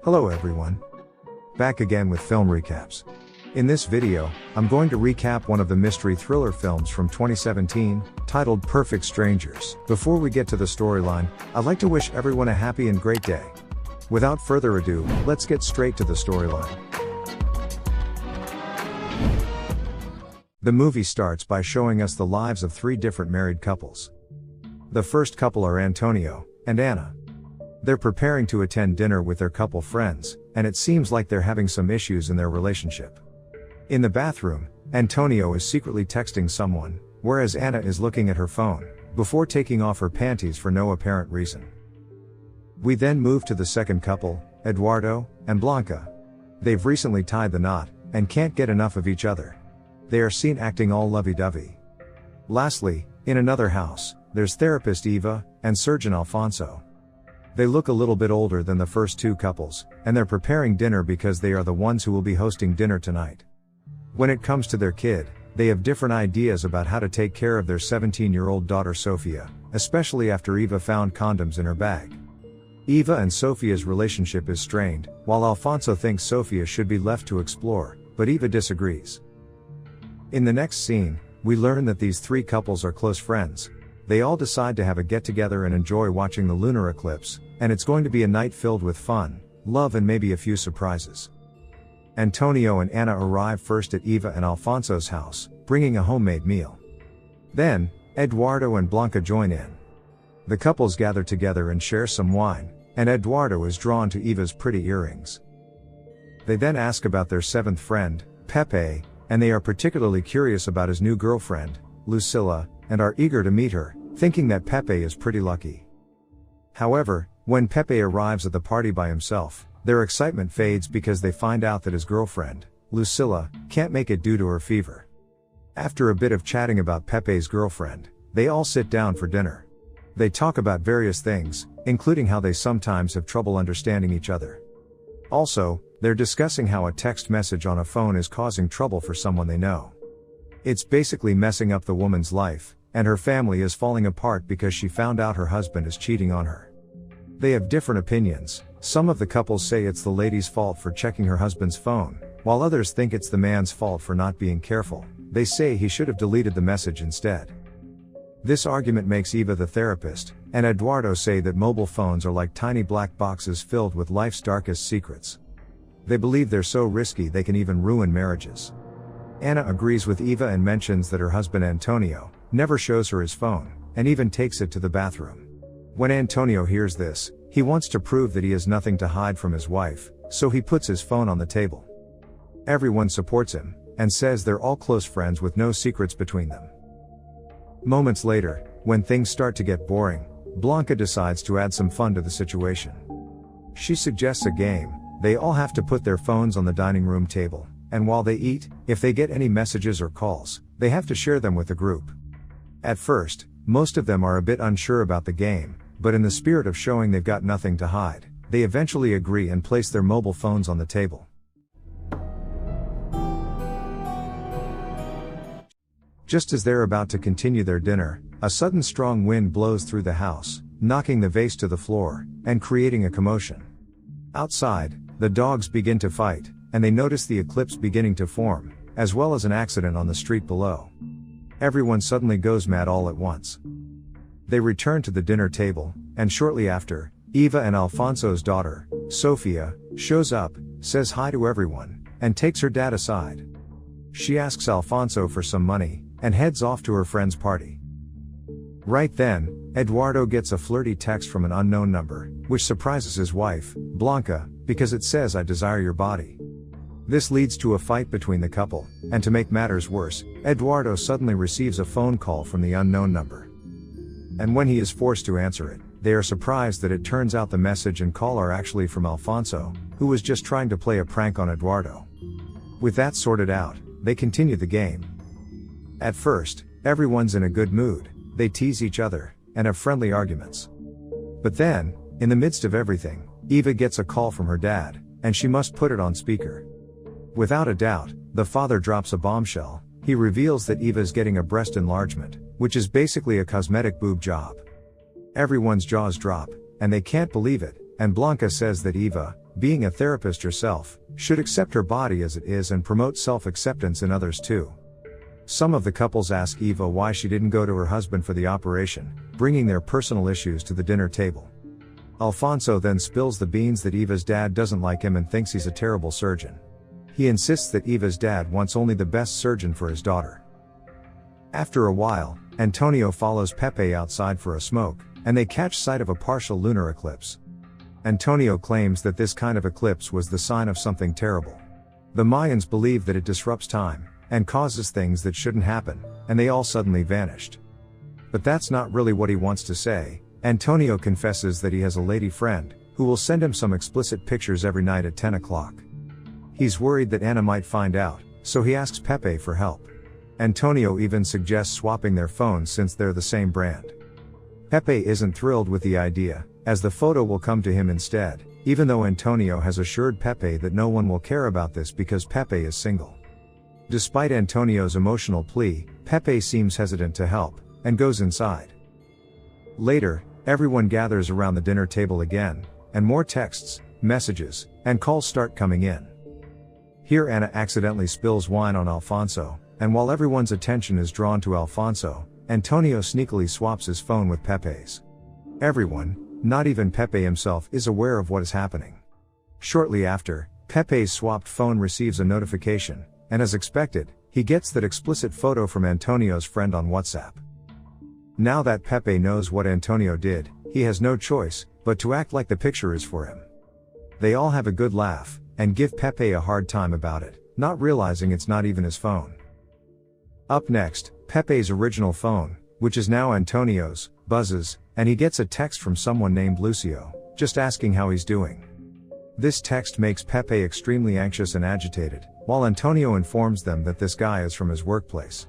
Hello everyone. Back again with film recaps. In this video, I'm going to recap one of the mystery thriller films from 2017, titled Perfect Strangers. Before we get to the storyline, I'd like to wish everyone a happy and great day. Without further ado, let's get straight to the storyline. The movie starts by showing us the lives of three different married couples. The first couple are Antonio and Anna. They're preparing to attend dinner with their couple friends, and it seems like they're having some issues in their relationship. In the bathroom, Antonio is secretly texting someone, whereas Anna is looking at her phone, before taking off her panties for no apparent reason. We then move to the second couple, Eduardo and Blanca. They've recently tied the knot, and can't get enough of each other. They are seen acting all lovey-dovey. Lastly, in another house, there's therapist Eva and surgeon Alfonso. They look a little bit older than the first two couples, and they're preparing dinner because they are the ones who will be hosting dinner tonight. When it comes to their kid, they have different ideas about how to take care of their 17-year-old daughter Sofia, especially after Eva found condoms in her bag. Eva and Sofia's relationship is strained, while Alfonso thinks Sofia should be left to explore, but Eva disagrees. In the next scene, we learn that these three couples are close friends. They all decide to have a get-together and enjoy watching the lunar eclipse, and it's going to be a night filled with fun, love and maybe a few surprises. Antonio and Anna arrive first at Eva and Alfonso's house, bringing a homemade meal. Then, Eduardo and Blanca join in. The couples gather together and share some wine, and Eduardo is drawn to Eva's pretty earrings. They then ask about their seventh friend, Pepe, and they are particularly curious about his new girlfriend, Lucilla, and are eager to meet her, thinking that Pepe is pretty lucky. However, when Pepe arrives at the party by himself, their excitement fades because they find out that his girlfriend, Lucilla, can't make it due to her fever. After a bit of chatting about Pepe's girlfriend, they all sit down for dinner. They talk about various things, including how they sometimes have trouble understanding each other. Also, they're discussing how a text message on a phone is causing trouble for someone they know. It's basically messing up the woman's life, and her family is falling apart because she found out her husband is cheating on her. They have different opinions. Some of the couples say it's the lady's fault for checking her husband's phone, while others think it's the man's fault for not being careful. They say he should have deleted the message instead. This argument makes Eva the therapist, and Eduardo say that mobile phones are like tiny black boxes filled with life's darkest secrets. They believe they're so risky they can even ruin marriages. Anna agrees with Eva and mentions that her husband Antonio never shows her his phone, and even takes it to the bathroom. When Antonio hears this, he wants to prove that he has nothing to hide from his wife, so he puts his phone on the table. Everyone supports him, and says they're all close friends with no secrets between them. Moments later, when things start to get boring, Blanca decides to add some fun to the situation. She suggests a game. They all have to put their phones on the dining room table, and while they eat, if they get any messages or calls, they have to share them with the group. At first, most of them are a bit unsure about the game, but in the spirit of showing they've got nothing to hide, they eventually agree and place their mobile phones on the table. Just as they're about to continue their dinner, a sudden strong wind blows through the house, knocking the vase to the floor, and creating a commotion. Outside, the dogs begin to fight, and they notice the eclipse beginning to form, as well as an accident on the street below. Everyone suddenly goes mad all at once. They return to the dinner table, and shortly after, Eva and Alfonso's daughter, Sofia, shows up, says hi to everyone, and takes her dad aside. She asks Alfonso for some money, and heads off to her friend's party. Right then, Eduardo gets a flirty text from an unknown number, which surprises his wife, Blanca, because it says "I desire your body." This leads to a fight between the couple, and to make matters worse, Eduardo suddenly receives a phone call from the unknown number. And when he is forced to answer it, they are surprised that it turns out the message and call are actually from Alfonso, who was just trying to play a prank on Eduardo. With that sorted out, they continue the game. At first, everyone's in a good mood, they tease each other, and have friendly arguments. But then, in the midst of everything, Eva gets a call from her dad, and she must put it on speaker. Without a doubt, the father drops a bombshell. He reveals that Eva is getting a breast enlargement, which is basically a cosmetic boob job. Everyone's jaws drop, and they can't believe it, and Blanca says that Eva being a therapist herself, should accept her body as it is and promote self-acceptance in others too. Some of the couples ask Eva why she didn't go to her husband for the operation, bringing their personal issues to the dinner table. Alfonso then spills the beans that Eva's dad doesn't like him and thinks he's a terrible surgeon. He insists that Eva's dad wants only the best surgeon for his daughter. After a while, Antonio follows Pepe outside for a smoke, and they catch sight of a partial lunar eclipse. Antonio claims that this kind of eclipse was the sign of something terrible. The Mayans believe that it disrupts time, and causes things that shouldn't happen, and they all suddenly vanished. But that's not really what he wants to say. Antonio confesses that he has a lady friend, who will send him some explicit pictures every night at 10 o'clock. He's worried that Ana might find out, so he asks Pepe for help. Antonio even suggests swapping their phones since they're the same brand. Pepe isn't thrilled with the idea, as the photo will come to him instead, even though Antonio has assured Pepe that no one will care about this because Pepe is single. Despite Antonio's emotional plea, Pepe seems hesitant to help, and goes inside. Later, everyone gathers around the dinner table again, and more texts, messages, and calls start coming in. Here Ana accidentally spills wine on Alfonso, and while everyone's attention is drawn to Alfonso, Antonio sneakily swaps his phone with Pepe's. Everyone, not even Pepe himself, is aware of what is happening. Shortly after, Pepe's swapped phone receives a notification, and as expected, he gets that explicit photo from Antonio's friend on WhatsApp. Now that Pepe knows what Antonio did, he has no choice but to act like the picture is for him. They all have a good laugh, and give Pepe a hard time about it, not realizing it's not even his phone. Up next, Pepe's original phone, which is now Antonio's, buzzes, and he gets a text from someone named Lucio, just asking how he's doing. This text makes Pepe extremely anxious and agitated, while Antonio informs them that this guy is from his workplace.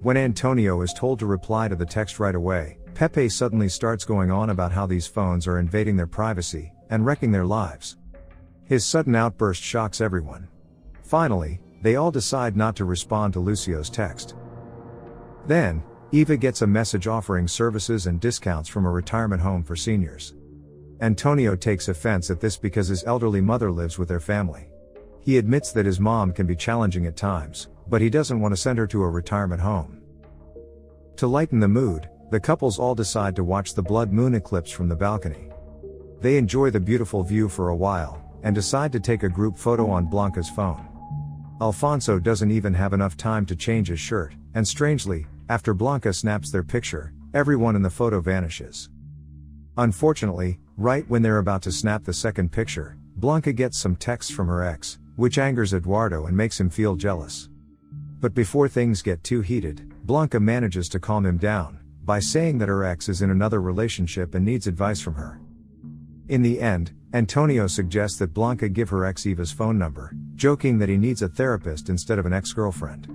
When Antonio is told to reply to the text right away, Pepe suddenly starts going on about how these phones are invading their privacy, and wrecking their lives. His sudden outburst shocks everyone. Finally, they all decide not to respond to Lucio's text. Then, Eva gets a message offering services and discounts from a retirement home for seniors. Antonio takes offense at this because his elderly mother lives with their family. He admits that his mom can be challenging at times, but he doesn't want to send her to a retirement home. To lighten the mood, the couples all decide to watch the blood moon eclipse from the balcony. They enjoy the beautiful view for a while, and decide to take a group photo on Blanca's phone. Alfonso doesn't even have enough time to change his shirt, and strangely, after Blanca snaps their picture, everyone in the photo vanishes. Unfortunately, right when they're about to snap the second picture, Blanca gets some texts from her ex, which angers Eduardo and makes him feel jealous. But before things get too heated, Blanca manages to calm him down, by saying that her ex is in another relationship and needs advice from her. In the end, Antonio suggests that Blanca give her ex Eva's phone number, joking that he needs a therapist instead of an ex-girlfriend.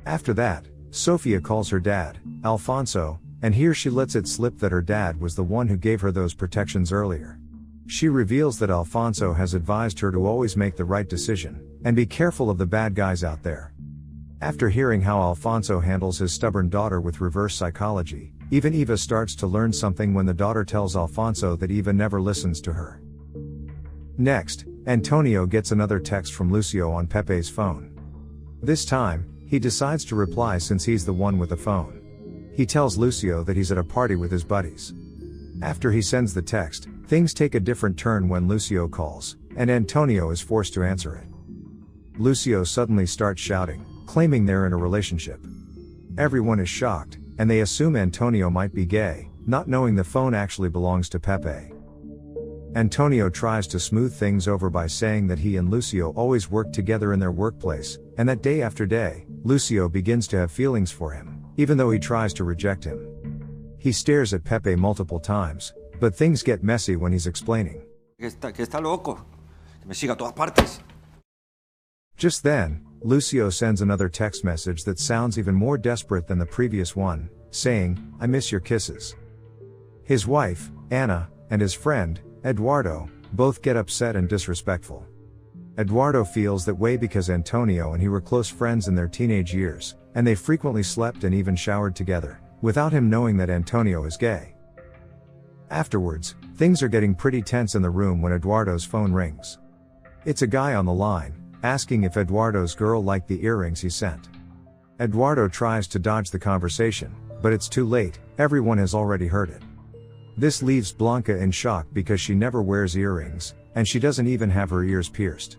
After that, Sofia calls her dad, Alfonso, and here she lets it slip that her dad was the one who gave her those protections earlier. She reveals that Alfonso has advised her to always make the right decision, and be careful of the bad guys out there. After hearing how Alfonso handles his stubborn daughter with reverse psychology, even Eva starts to learn something when the daughter tells Alfonso that Eva never listens to her. Next, Antonio gets another text from Lucio on Pepe's phone. This time, he decides to reply since he's the one with the phone. He tells Lucio that he's at a party with his buddies. After he sends the text, things take a different turn when Lucio calls, and Antonio is forced to answer it. Lucio suddenly starts shouting, claiming they're in a relationship. Everyone is shocked, and they assume Antonio might be gay, not knowing the phone actually belongs to Pepe. Antonio tries to smooth things over by saying that he and Lucio always work together in their workplace, and that day after day, Lucio begins to have feelings for him, even though he tries to reject him. He stares at Pepe multiple times, but things get messy when he's explaining. Que está loco. Que me siga a todas partes. Just then, Lucio sends another text message that sounds even more desperate than the previous one, saying, "I miss your kisses." His wife, Ana, and his friend, Eduardo, both get upset and disrespectful. Eduardo feels that way because Antonio and he were close friends in their teenage years, and they frequently slept and even showered together, without him knowing that Antonio is gay. Afterwards, things are getting pretty tense in the room when Eduardo's phone rings. It's a guy on the line, asking if Eduardo's girl liked the earrings he sent. Eduardo tries to dodge the conversation, but it's too late, everyone has already heard it. This leaves Blanca in shock because she never wears earrings, and she doesn't even have her ears pierced.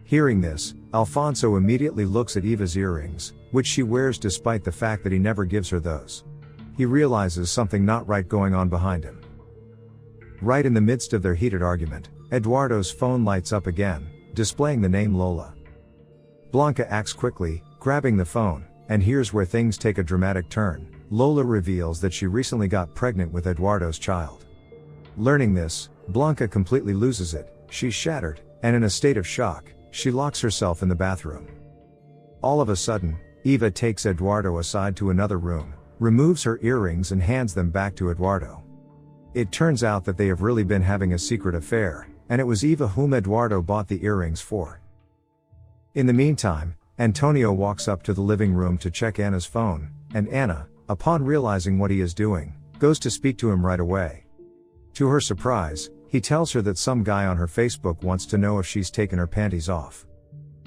Hearing this, Alfonso immediately looks at Eva's earrings, which she wears despite the fact that he never gives her those. He realizes something not right going on behind him. Right in the midst of their heated argument, Eduardo's phone lights up again, displaying the name Lola. Blanca acts quickly, grabbing the phone, and here's where things take a dramatic turn. Lola reveals that she recently got pregnant with Eduardo's child. Learning this, Blanca completely loses it, she's shattered, and in a state of shock, she locks herself in the bathroom. All of a sudden, Eva takes Eduardo aside to another room, removes her earrings and hands them back to Eduardo. It turns out that they have really been having a secret affair, and it was Eva whom Eduardo bought the earrings for. In the meantime, Antonio walks up to the living room to check Anna's phone, and Anna, upon realizing what he is doing, goes to speak to him right away. To her surprise, he tells her that some guy on her Facebook wants to know if she's taken her panties off.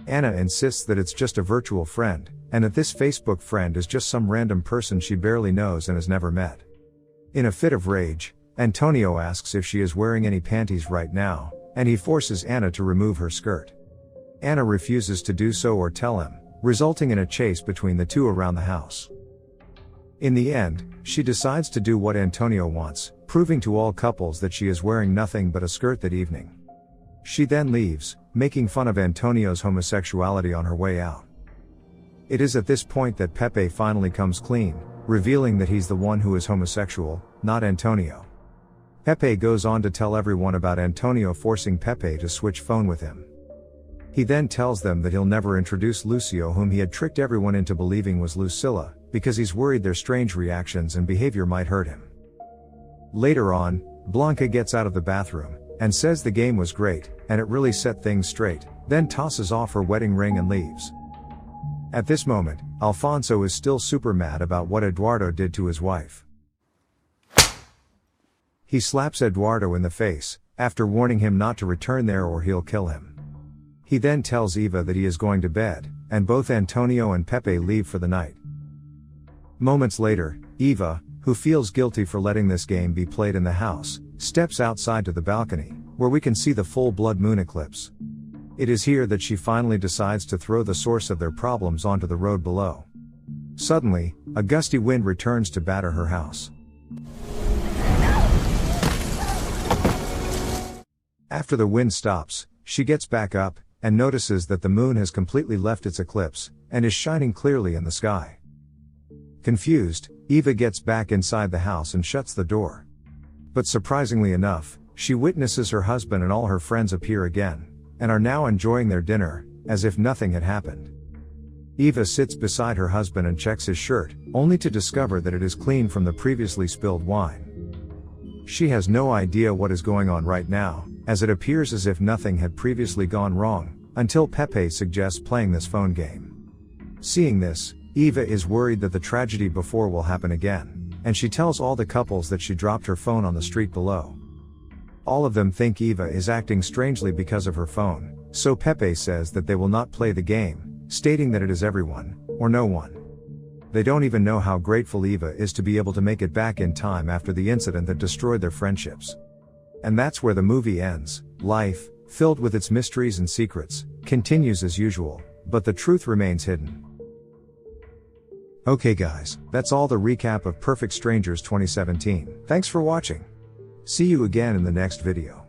Anna insists that it's just a virtual friend, and that this Facebook friend is just some random person she barely knows and has never met. In a fit of rage, Antonio asks if she is wearing any panties right now, and he forces Anna to remove her skirt. Anna refuses to do so or tell him, resulting in a chase between the two around the house. In the end, she decides to do what Antonio wants, proving to all couples that she is wearing nothing but a skirt that evening. She then leaves, making fun of Antonio's homosexuality on her way out. It is at this point that Pepe finally comes clean, revealing that he's the one who is homosexual, not Antonio. Pepe goes on to tell everyone about Antonio forcing Pepe to switch phone with him. He then tells them that he'll never introduce Lucio, whom he had tricked everyone into believing was Lucilla, because he's worried their strange reactions and behavior might hurt him. Later on, Blanca gets out of the bathroom, and says the game was great, and it really set things straight, then tosses off her wedding ring and leaves. At this moment, Alfonso is still super mad about what Eduardo did to his wife. He slaps Eduardo in the face, after warning him not to return there or he'll kill him. He then tells Eva that he is going to bed, and both Antonio and Pepe leave for the night. Moments later, Eva, who feels guilty for letting this game be played in the house, steps outside to the balcony, where we can see the full blood moon eclipse. It is here that she finally decides to throw the source of their problems onto the road below. Suddenly, a gusty wind returns to batter her house. After the wind stops, she gets back up, and notices that the moon has completely left its eclipse, and is shining clearly in the sky. Confused, Eva gets back inside the house and shuts the door. But surprisingly enough, she witnesses her husband and all her friends appear again, and are now enjoying their dinner, as if nothing had happened. Eva sits beside her husband and checks his shirt, only to discover that it is clean from the previously spilled wine. She has no idea what is going on right now, as it appears as if nothing had previously gone wrong, until Pepe suggests playing this phone game. Seeing this, Eva is worried that the tragedy before will happen again, and she tells all the couples that she dropped her phone on the street below. All of them think Eva is acting strangely because of her phone, so Pepe says that they will not play the game, stating that it is everyone, or no one. They don't even know how grateful Eva is to be able to make it back in time after the incident that destroyed their friendships. And that's where the movie ends. Life, filled with its mysteries and secrets, continues as usual, but the truth remains hidden. Okay guys, that's all the recap of Perfect Strangers 2017. Thanks for watching. See you again in the next video.